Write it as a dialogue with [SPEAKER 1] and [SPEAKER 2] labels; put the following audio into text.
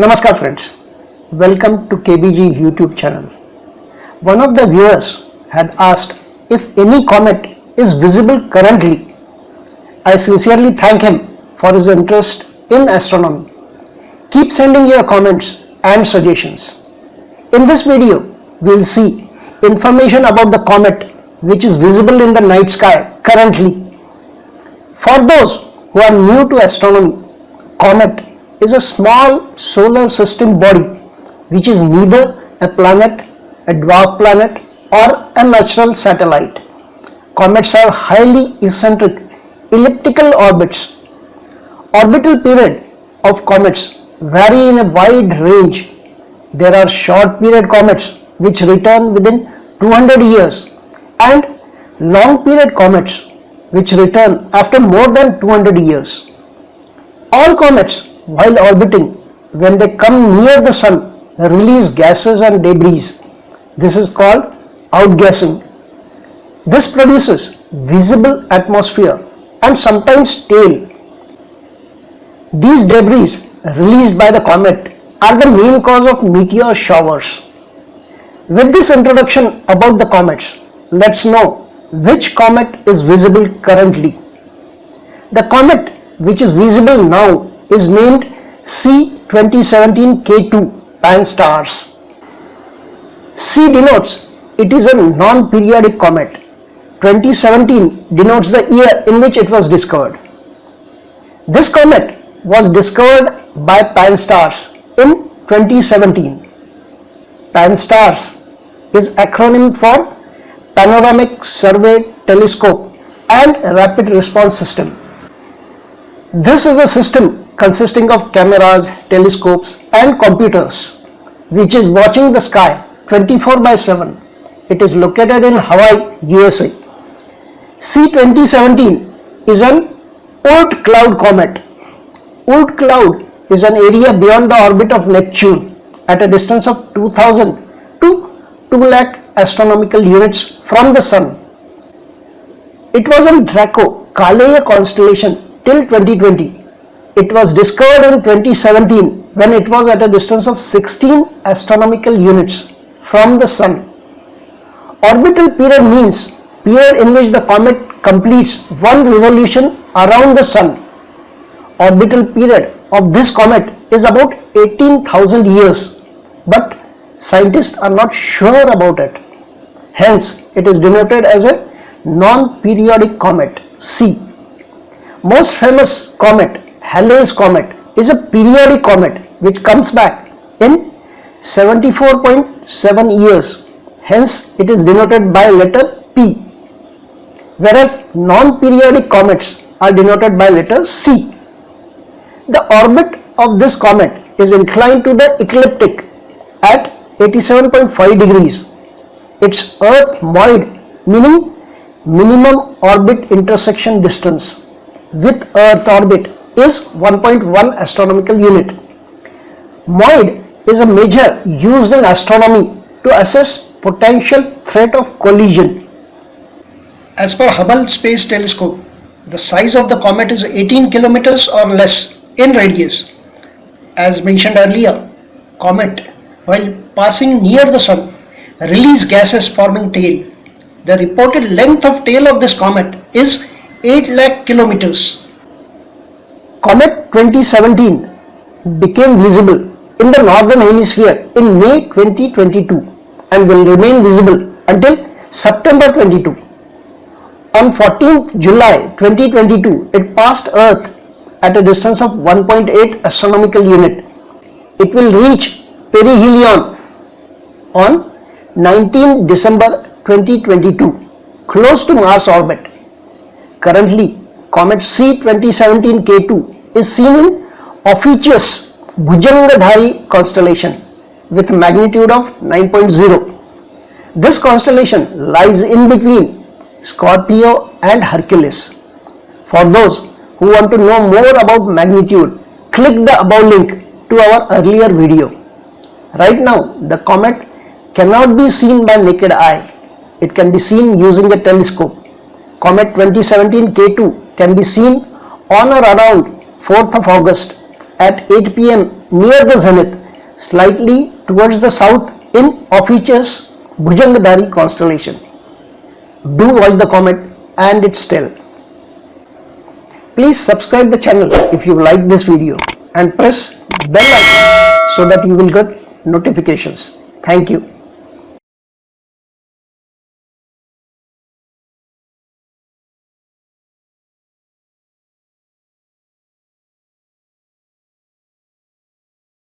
[SPEAKER 1] Namaskar friends, welcome to KBG YouTube channel. One of the viewers had asked if any comet is visible currently. I sincerely thank him for his interest in astronomy. Keep sending your comments and suggestions. In this video, we will see information about the comet which is visible in the night sky currently. For those who are new to astronomy, comet is a small solar system body which is neither a planet, a dwarf planet or a natural satellite. Comets have highly eccentric elliptical orbits. Orbital period of comets vary in a wide range. There are short period comets which return within 200 years and long period comets which return after more than 200 years. All comets, while orbiting, when they come near the sun, release gases and debris. This is called outgassing. This produces visible atmosphere and sometimes tail. These debris released by the comet are the main cause of meteor showers. With this introduction about the comets, let's know which comet is visible currently. The comet which is visible now is named C2017 K2 PanSTARRS. C denotes it is a non-periodic comet. 2017 denotes the year in which it was discovered. This comet was discovered by PanSTARRS in 2017. PanSTARRS is acronym for Panoramic Survey Telescope and Rapid Response System. This is a system consisting of cameras, telescopes and computers which is watching the sky 24/7. It is located in Hawaii, USA. C2017 is an Oort cloud comet. Oort cloud is an area beyond the orbit of Neptune at a distance of 2000 to 2 lakh astronomical units from the Sun. It was in Draco Calais constellation till 2020. It was discovered in 2017 when it was at a distance of 16 astronomical units from the Sun. Orbital period means period in which the comet completes one revolution around the Sun. Orbital period of this comet is about 18,000 years, but scientists are not sure about it. Hence, it is denoted as a non-periodic comet, C. Most famous comet, Halley's Comet, is a periodic comet which comes back in 74.7 years. Hence, it is denoted by letter P. Whereas non-periodic comets are denoted by letter C. The orbit of this comet is inclined to the ecliptic at 87.5 degrees. Its Earth-moid, meaning minimum orbit intersection distance with Earth orbit, is 1.1 astronomical unit. Moid is a measure used in astronomy to assess potential threat of collision. As per Hubble Space Telescope, the size of the comet is 18 kilometers or less in radius. As mentioned earlier, comet, while passing near the Sun, release gases forming tail. The reported length of tail of this comet is 8 lakh kilometers. Comet 2017 became visible in the northern hemisphere in May 2022 and will remain visible until September 22. On 14th July 2022, it passed Earth at a distance of 1.8 astronomical unit. It will reach perihelion on 19 December 2022, close to Mars orbit. Currently, Comet C2017 K2 is seen in Ophiuchus Bhujangadhari constellation with magnitude of 9.0. This constellation lies in between Scorpio and Hercules. For those who want to know more about magnitude, click the above link to our earlier video. Right now, the comet cannot be seen by naked eye. It can be seen using a telescope. Comet 2017 K2 can be seen on or around 4th of August at 8 p.m. near the zenith, slightly towards the south in Ophiuchus Bhujangadhari constellation. Do watch the comet and its tail. Please subscribe the channel if you like this video and press bell icon so that you will get notifications. Thank you.